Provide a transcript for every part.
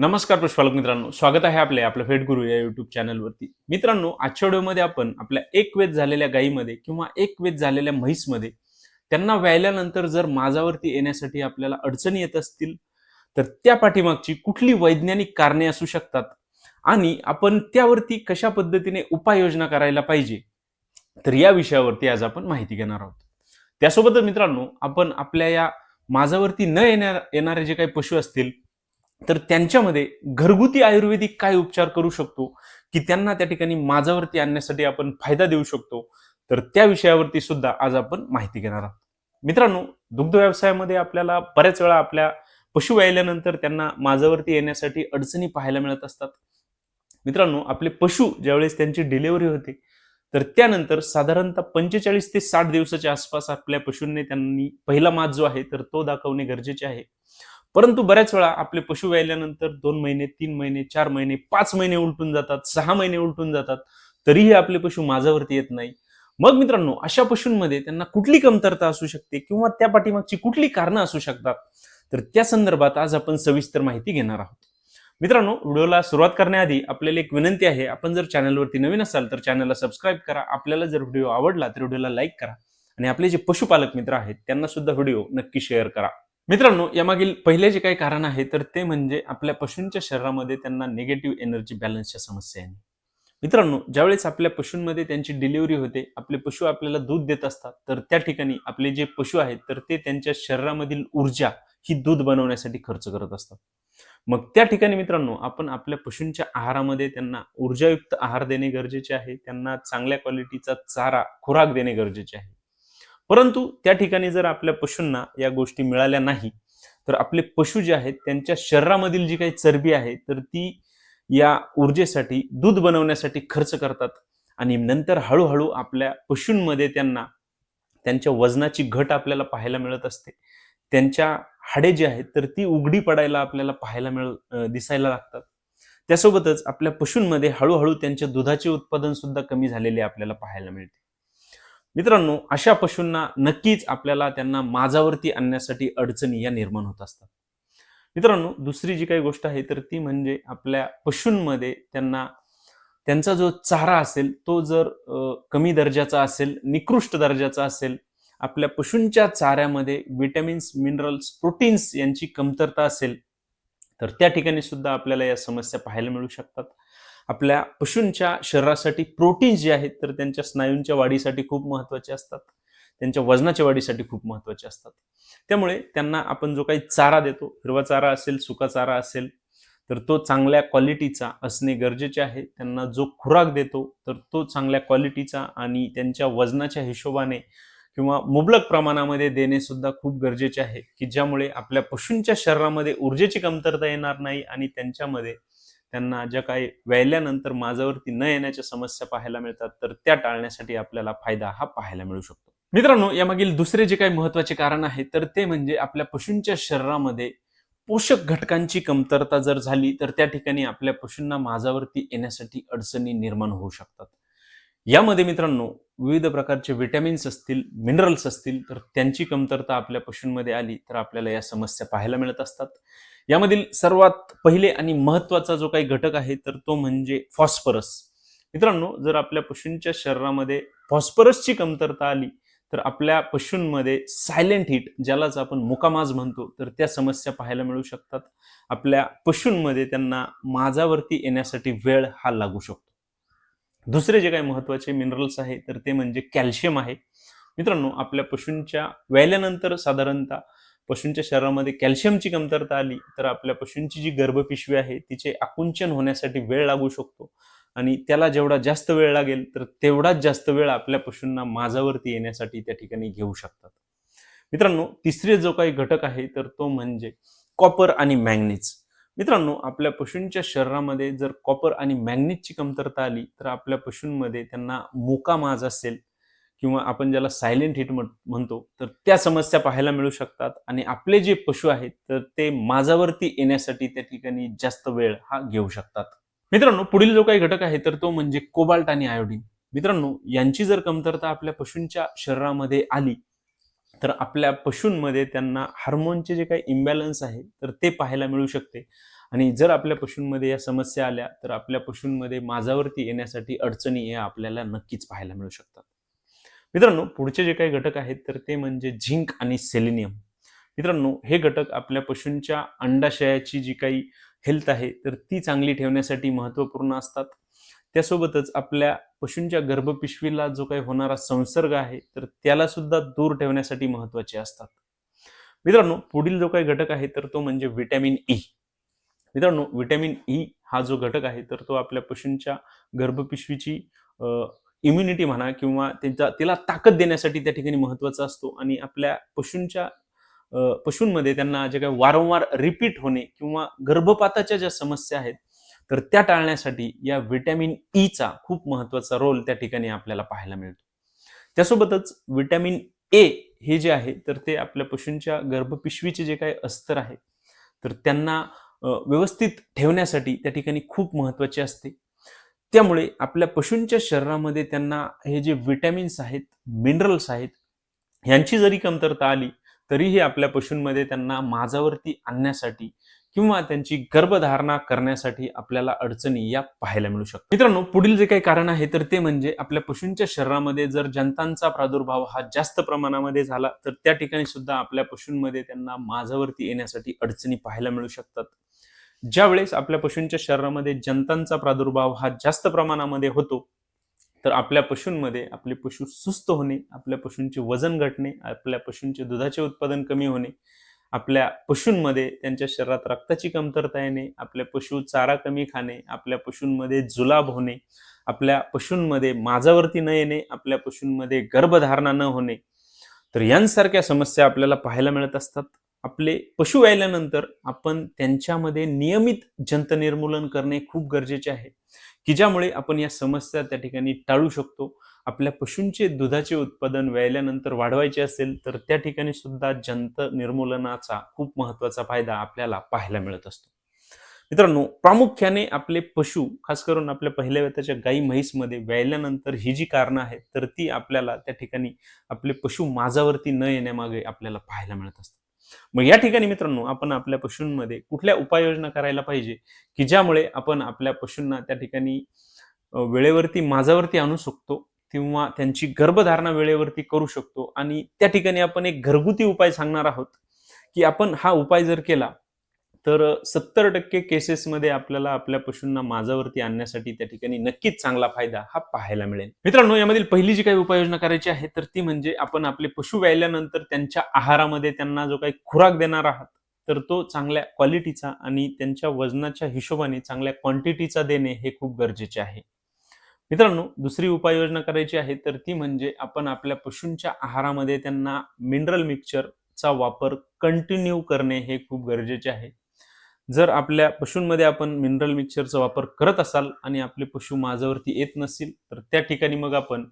नमस्कार पशुपालक मित्रांनो, स्वागत आहे आपल्या फेट गुरु या युट्यूब चॅनलवरती. मित्रांनो, आजच्या व्हिडिओमध्ये आपण आपल्या एक वेद झालेल्या गायीमध्ये किंवा एक वेद झालेल्या म्हैसमध्ये त्यांना व्यायल्यानंतर जर माझावरती येण्यासाठी आपल्याला अडचणी येत असतील, तर त्या पाठीमागची कुठली वैज्ञानिक कारणे असू शकतात आणि आपण त्यावरती कशा पद्धतीने उपाययोजना करायला पाहिजे, तर या विषयावरती आज आपण माहिती घेणार आहोत. त्यासोबतच मित्रांनो, आपण आपल्या या माझावरती न येणारे जे काही पशु असतील, तर त्यांच्यामध्ये घरगुती आयुर्वेदिक काय उपचार करू शकतो, की त्यांना त्या ठिकाणी माझावरती आणण्यासाठी आपण फायदा देऊ शकतो, तर त्या विषयावरती सुद्धा आज आपण माहिती घेणार आहोत. मित्रांनो, दुग्ध व्यवसायामध्ये आपल्याला बऱ्याच वेळा आपल्या पशु व्यायल्यानंतर त्यांना माझावरती येण्यासाठी अडचणी पाहायला मिळत असतात. मित्रांनो, आपले पशु ज्यावेळेस त्यांची डिलिव्हरी होते, तर त्यानंतर साधारणतः 45 ते 60 दिवसाच्या आसपास आपल्या पशूंनी त्यांनी पहिला माज जो आहे तर तो दाखवणे गरजेचे आहे. परंतु बऱ्याच वेळा आपले पशु व्यायल्यानंतर 2 महिने, 3 महिने, 4 महिने, 5 महिने उलटून जातात, 6 महिने उलटून जातात, तरीही आपले पशु माझावरती येत नाही. मग मित्रांनो, अशा पशूंमध्ये त्यांना कुठली कमतरता असू शकते किंवा त्या पाठीमागची कुठली कारणं असू शकतात, तर त्या संदर्भात आज आपण सविस्तर माहिती घेणार आहोत. मित्रांनो, व्हिडिओला सुरुवात करण्याआधी आपल्याला एक विनंती आहे, आपण जर चॅनलवरती नवीन असाल तर चॅनलला सबस्क्राईब करा. आपल्याला जर व्हिडिओ आवडला तर व्हिडिओला लाईक करा आणि आपले जे पशुपालक मित्र आहेत त्यांना सुद्धा व्हिडिओ नक्की शेअर करा. मित्रांनो, यामागील पहिले जे काही कारण आहे तर ते म्हणजे आपल्या पशूंच्या शरीरामध्ये त्यांना निगेटिव्ह एनर्जी बॅलन्सच्या समस्या आहे. मित्रांनो, ज्यावेळेस आपल्या पशूंमध्ये त्यांची डिलिव्हरी होते, आपले पशु आपल्याला दूध देत असतात, तर त्या ठिकाणी आपले जे पशु आहेत तर ते त्यांच्या शरीरामधील ऊर्जा ही दूध बनवण्यासाठी खर्च करत असतात. मग त्या ठिकाणी मित्रांनो, आपण आपल्या पशूंच्या आहारामध्ये त्यांना ऊर्जायुक्त आहार देणे गरजेचे आहे. त्यांना चांगल्या क्वालिटीचा चारा, खुराक देणे गरजेचे आहे. परंतु त्या ठिकाणी जर आपल्या पशूंना या गोष्टी मिळाल्या नाही, तर आपले पशु जे आहेत त्यांच्या शरीरामधील जी काही चरबी आहे तर ती या ऊर्जेसाठी, दूध बनवण्यासाठी खर्च करतात आणि नंतर हळूहळू आपल्या पशूंमध्ये त्यांना त्यांच्या वजनाची घट आपल्याला पाहायला मिळत असते. त्यांच्या हाडे जी आहेत तर ती उघडी पडायला आपल्याला दिसायला लागतात. त्यासोबतच आपल्या पशूंमध्ये हळूहळू त्यांच्या दुधाचे उत्पादन सुद्धा कमी झालेले आपल्याला पाहायला मिळते. मित्रांनो, अशा पशूंना नक्कीच आपल्याला त्यांना माझावरती आणण्यासाठी अडचणी या निर्माण होत असतात. मित्रांनो, दुसरी जी काही गोष्ट आहे तर ती म्हणजे आपल्या पशूंमध्ये त्यांना त्यांचा जो चारा असेल तो जर कमी दर्जाचा असेल, निकृष्ट दर्जाचा असेल, आपल्या पशूंच्या चाऱ्यामध्ये विटॅमिन्स, मिनरल्स, प्रोटीन्स यांची कमतरता असेल, तर त्या ठिकाणी सुद्धा आपल्याला या समस्या पाहायला मिळू शकतात. आपल्या पशूंच्या शरीरासाठी प्रोटीन्स जे आहेत तर त्यांच्या स्नायूंच्या वाढीसाठी खूप महत्त्वाचे असतात. त्यांच्या वजनाच्या वाढीसाठी खूप महत्त्वाचे असतात. त्यामुळे त्यांना आपण जो काही चारा देतो, हिरवा चारा असेल, सुका चारा असेल, तर तो चांगल्या क्वालिटीचा असणे गरजेचे आहे. त्यांना जो खुराक देतो, तर तो चांगल्या क्वालिटीचा आणि त्यांच्या वजनाच्या हिशोबाने किंवा मुबलक प्रमाणामध्ये देणे सुद्धा खूप गरजेचे आहे, की ज्यामुळे आपल्या पशूंच्या शरीरामध्ये ऊर्जेची कमतरता येणार नाही आणि त्यांच्यामध्ये त्यांना ज्या काही व्यायल्यानंतर माझावरती न येण्याच्या समस्या पाहायला मिळतात, तर त्या टाळण्यासाठी आपल्याला फायदा हा पाहायला मिळू शकतो. मित्रांनो, यामागील दुसरे जे काही महत्त्वाचे कारण आहे, तर ते म्हणजे आपल्या पशूंच्या शरीरामध्ये पोषक घटकांची कमतरता जर झाली, तर त्या ठिकाणी आपल्या पशूंना माझावरती येण्यासाठी अडचणी निर्माण होऊ शकतात. यामध्ये मित्रांनो, विविध प्रकारचे विटॅमिन्स असतील, मिनरल्स असतील, तर त्यांची कमतरता आपल्या पशूंमध्ये आली, तर आपल्याला या समस्या पाहायला मिळत असतात. यामधील सर्वात पहिले आणि महत्त्वाचा जो काही घटक आहे, तर तो म्हणजे फॉस्फरस. मित्रांनो, जर आपल्या पशूंच्या शरीरामध्ये फॉस्फरसची कमतरता आली, तर आपल्या पशूंमध्ये सायलेंट हीट, ज्यालाच आपण मुकामाज म्हणतो, तर त्या समस्या पाहायला मिळू शकतात. आपल्या पशूंमध्ये त्यांना माझावरती येण्यासाठी वेळ हा लागू शकतो. दुसरे जे काही महत्त्वाचे मिनरल्स आहे, तर ते म्हणजे कॅल्शियम आहे. मित्रांनो, आपल्या पशूंच्या व्यायल्यानंतर साधारणतः पशूंच्या शरीरामध्ये कॅल्शियमची कमतरता आली, तर आपल्या पशूंची जी गर्भपिशवी आहे, तिचे आकुंचन होण्यासाठी वेळ लागू शकतो आणि त्याला जेवढा जास्त वेळ लागेल, तर तेवढाच जास्त वेळ आपल्या पशूंना माझावरती येण्यासाठी त्या ठिकाणी घेऊ शकतात. मित्रांनो, तिसरे जो काही घटक आहे, तर तो म्हणजे कॉपर आणि मॅंगनीज. मित्रांनो, आपल्या पशूंच्या शरीरामध्ये जर कॉपर आणि मॅंगनीजची कमतरता आली, तर आपल्या पशूंमध्ये त्यांना मुकामाज असेल किंवा आपण ज्याला सायलेंट हिट म्हणतो, तर त्या समस्या पाहायला मिळू शकतात आणि आपले जे पशु आहेत, तर ते माझावरती येण्यासाठी त्या ठिकाणी जास्त वेळ हा घेऊ शकतात. मित्रांनो, पुढील जो काही घटक आहे, तर तो म्हणजे कोबाल्ट आणि आयोडीन. मित्रांनो, यांची जर कमतरता आपल्या पशूंच्या शरीरामध्ये आली, तर आपल्या पशूंमध्ये त्यांना हार्मोनचे जे काही इम्बॅलन्स आहे, तर ते पाहायला मिळू शकते आणि जर आपल्या पशूंमध्ये या समस्या आल्या तर आपल्या पशूंमध्ये माझावरती येण्यासाठी अडचणी या आपल्याला नक्कीच पाहायला मिळू शकतात. मित्रांनो, पुढचे जे काही घटक आहेत तर ते म्हणजे झिंक आणि सेलेनियम. मित्रांनो, हे घटक आपल्या पशूंच्या अंडाशयाची जी काही हेल्थ आहे तर ती चांगली ठेवण्यासाठी महत्त्वपूर्ण असतात. त्यासोबतच आपल्या पशूंच्या गर्भपिशवीला जो काही होणारा संसर्ग आहे तर त्याला सुद्धा दूर ठेवण्यासाठी महत्त्वाचे असतात. मित्रांनो, पुढील जो काही घटक आहे तर तो म्हणजे व्हिटॅमिन ई. मित्रांनो, व्हिटॅमिन ई हा जो घटक आहे तर तो आपल्या पशूंच्या गर्भपिशवीची इम्युनिटी म्हणा किंवा तिला ताकद देण्यासाठी त्या ठिकाणी महत्त्वाचा असतो आणि आपल्या पशूंमध्ये त्यांना जे काही वारंवार रिपीट होणे किंवा गर्भपाताच्या ज्या समस्या आहेत तर त्या टाळण्यासाठी या व्हिटॅमिन ईचा खूप महत्त्वाचा रोल त्या ठिकाणी आपल्याला पाहायला मिळतो. त्यासोबतच व्हिटॅमिन ए हे जे आहे तर ते आपल्या पशूंच्या गर्भपिशवीचे जे काही अस्तर आहे तर त्यांना व्यवस्थित ठेवण्यासाठी त्या ठिकाणी खूप महत्त्वाचे असते. त्यामुळे आपल्या पशूंच्या शरीरामध्ये त्यांना हे जे व्हिटॅमिन्स आहेत, मिनरल्स आहेत, ह्यांची जरी कमतरता आली तरीही आपल्या पशूंमध्ये त्यांना माझावरती आणण्यासाठी किंवा त्यांची गर्भधारणा करण्यासाठी आपल्याला अडचणी या पाहायला मिळू शकतात. मित्रांनो, पुढील जे काही कारण आहे तर ते म्हणजे आपल्या पशूंच्या शरीरामध्ये जर जंतांचा प्रादुर्भाव हा जास्त प्रमाणामध्ये झाला तर त्या ठिकाणी सुद्धा आपल्या पशूंमध्ये त्यांना माझावरती येण्यासाठी अडचणी पाहायला मिळू शकतात. ज्यावेळेस आपल्या पशूंच्या शरीरामध्ये जंतांचा प्रादुर्भाव हा जास्त प्रमाणामध्ये होतो तर आपल्या पशूंमध्ये आपले पशु सुस्त होणे, आपल्या पशूंचे वजन घटणे, आपल्या पशूंचे दुधाचे उत्पादन कमी होणे, आपल्या पशूंमध्ये त्यांच्या शरीरात रक्ताची कमतरता येणे, आपल्या पशु चारा कमी खाणे, आपल्या पशूंमध्ये जुलाब होणे, आपल्या पशूंमध्ये माझावरती न येणे, आपल्या पशूंमध्ये गर्भधारणा न होणे, तर यांसारख्या समस्या आपल्याला पाहायला मिळत असतात. आपले पशु व्याल्यानंतर आपण त्यांच्यामध्ये नियमित जंत निर्मूलन करणे खूप गरजेचे आहे, की ज्यामुळे आपण या समस्या त्या ठिकाणी टाळू शकतो. आपल्या पशूंचे दुधाचे उत्पादन व्याल्यानंतर वाढवायचे असेल तर त्या ठिकाणी सुद्धा जंत निर्मूलनाचा खूप महत्त्वाचा फायदा आपल्याला पाहायला मिळत असतो. मित्रांनो, प्रामुख्याने आपले पशु खास करून आपल्या पहिल्या वेताच्या गाई म्हैसमध्ये व्याल्यानंतर ही जी कारणं आहेत तर ती आपल्याला त्या ठिकाणी आपले पशु माझावरती न येण्यामागे आपल्याला पाहायला मिळत असतात. मग या ठिकाणी मित्रांनो, आपण आपल्या पशूंमध्ये कुठल्या उपाययोजना करायला पाहिजे की ज्यामुळे आपण आपल्या पशूंना त्या ठिकाणी वेळेवरती माझावरती आणू शकतो किंवा त्यांची गर्भधारणा वेळेवरती करू शकतो. आणि त्या ठिकाणी आपण एक घरगुती उपाय सांगणार आहोत की आपण हा उपाय जर केला तर 70% केसेसमध्ये आपल्याला आपल्या पशूंना माझावरती आणण्यासाठी त्या ठिकाणी नक्कीच चांगला फायदा हा पाहायला मिळेल. मित्रांनो, यामधील पहिली जी काही उपाययोजना करायची आहे तर ती म्हणजे आपण आपले पशु व्याल्यानंतर त्यांच्या आहारामध्ये त्यांना जो काही खुराक देणार आहात तर तो चांगल्या क्वालिटीचा आणि त्यांच्या वजनाच्या हिशोबाने चांगल्या क्वांटिटीचा देणे हे खूप गरजेचे आहे. मित्रांनो, दुसरी उपाययोजना करायची आहे तर ती म्हणजे आपण आपल्या पशूंच्या आहारामध्ये त्यांना मिनरल मिक्सचरचा वापर कंटिन्यू करणे हे खूप गरजेचे आहे. जर आपल्या पशूंमध्ये आपण मिनरल मिक्सचरचा वापर करत असाल आणि आपले पशु माझावरती येत नसतील तर त्या ठिकाणी मग आपण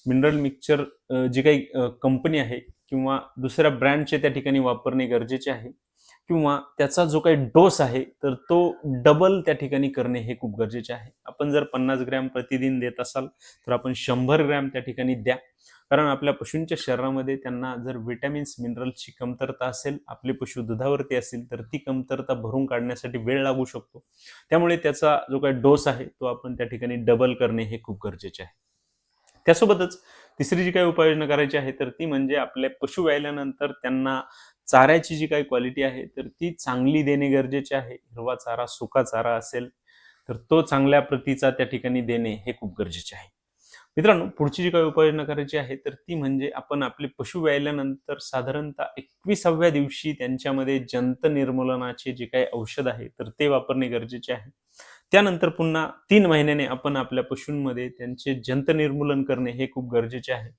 मिनरल मिक्सचर जी काही कंपनी आहे किंवा दुसऱ्या ब्रँडचे त्या ठिकाणी वापरणे गरजेचे आहे किंवा त्याचा जो काही डोस आहे तर तो डबल त्या ठिकाणी करणे हे खूप गरजेचे आहे. आपण जर 50 ग्रॅम प्रतिदिन देत असाल तर आपण 100 ग्रॅम त्या ठिकाणी द्या. कारण आपल्या पशूंच्या शरीरामध्ये त्यांना जर विटॅमिन्स मिनरल्सची कमतरता असेल, आपले पशु दुधावरती असेल तर ती कमतरता भरून काढण्यासाठी वेळ लागू शकतो. त्यामुळे त्याचा जो काही डोस आहे तो आपण त्या ठिकाणी डबल करणे हे खूप गरजेचे आहे. त्यासोबतच तिसरी जी काही उपाययोजना करायची आहे तर ती म्हणजे आपले पशु व्याल्यानंतर त्यांना चाऱ्याची जी काही क्वालिटी आहे तर ती चांगली देणे गरजेचे आहे. हिरवा चारा, सुका चारा असेल तर तो चांगल्या प्रतीचा त्या ठिकाणी देणे हे खूप गरजेचे आहे. मित्रांनो, पुढची जी काही उपाययोजना करायची आहे तर ती म्हणजे आपण आपले पशु व्याल्यानंतर साधारणतः 21व्या दिवशी त्यांच्यामध्ये जंत निर्मूलनाचे जे काही औषध आहे तर ते वापरणे गरजेचे आहे. त्यानंतर पुन्हा 3 महिन्याने आपण आपल्या पशूंमध्ये त्यांचे जंत निर्मूलन करणे हे खूप गरजेचे आहे.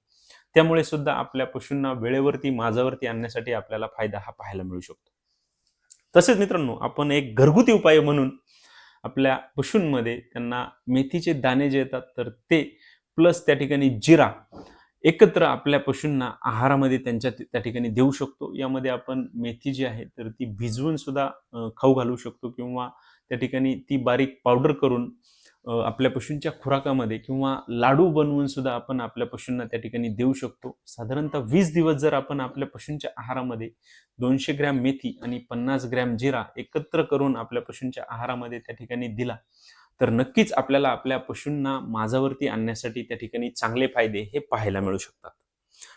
त्यामुळे सुद्धा आपल्या पशूंना वेळेवरती माझावरती आणण्यासाठी आपल्याला फायदा हा पाहायला मिळू शकतो. तसेच मित्रांनो, आपण एक घरगुती उपाय म्हणून आपल्या पशूंमध्ये त्यांना मेथीचे दाणे जे येतात तर ते प्लस त्या ठिकाणी जिरा एकत्र आपल्या पशूंना आहारामध्ये त्यांच्या त्या ठिकाणी देऊ शकतो. यामध्ये आपण मेथी जी आहे तर ती भिजवून सुद्धा खाऊ घालू शकतो किंवा त्या ठिकाणी ती बारीक पावडर करून आपल्या पशूंच्या खुराकामध्ये किंवा लाडू बनवून सुद्धा आपण आपल्या पशूंना त्या ठिकाणी देऊ शकतो. साधारणतः 20 दिवस जर आपण आपल्या पशूंच्या आहारामध्ये 200 ग्रॅम मेथी आणि 50 ग्रॅम जिरा एकत्र करून आपल्या पशूंच्या आहारामध्ये त्या ठिकाणी दिला, तर नक्कीच आपल्याला आपल्या पशूंना माझावरती आणण्यासाठी त्या ठिकाणी चांगले फायदे हे पाहायला मिळू शकतात.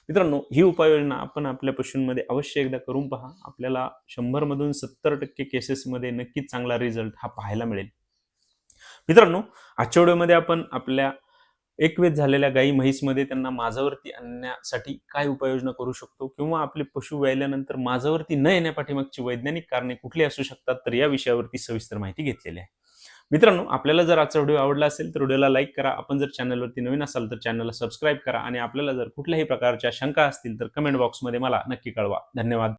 मित्रांनो, ही उपाययोजना आपण आपल्या पशूंमध्ये अवश्य एकदा करून पहा. आपल्याला 100 मधून 70% केसेसमध्ये नक्कीच चांगला रिझल्ट हा पाहायला मिळेल. मित्रांनो, आजच्या व्हिडिओमध्ये आपण आपल्या एकवेद झालेल्या गाई म्हैसमध्ये त्यांना माझावरती आणण्यासाठी काय उपाययोजना करू शकतो किंवा आपले पशु व्याल्यानंतर माझावरती न येण्यापाठीमागची वैज्ञानिक कारणे कुठली असू शकतात, तर या विषयावरती सविस्तर माहिती घेतलेली आहे. मित्रांनो, आपल्याला जर आजचा व्हिडिओ आवडला असेल तर व्हिडिओला लाईक करा. आपण जर चॅनलवरती नवीन असाल तर चॅनलला सबस्क्राईब करा आणि आपल्याला जर कुठल्याही प्रकारच्या शंका असतील तर कमेंट बॉक्समध्ये मला नक्की कळवा. धन्यवाद.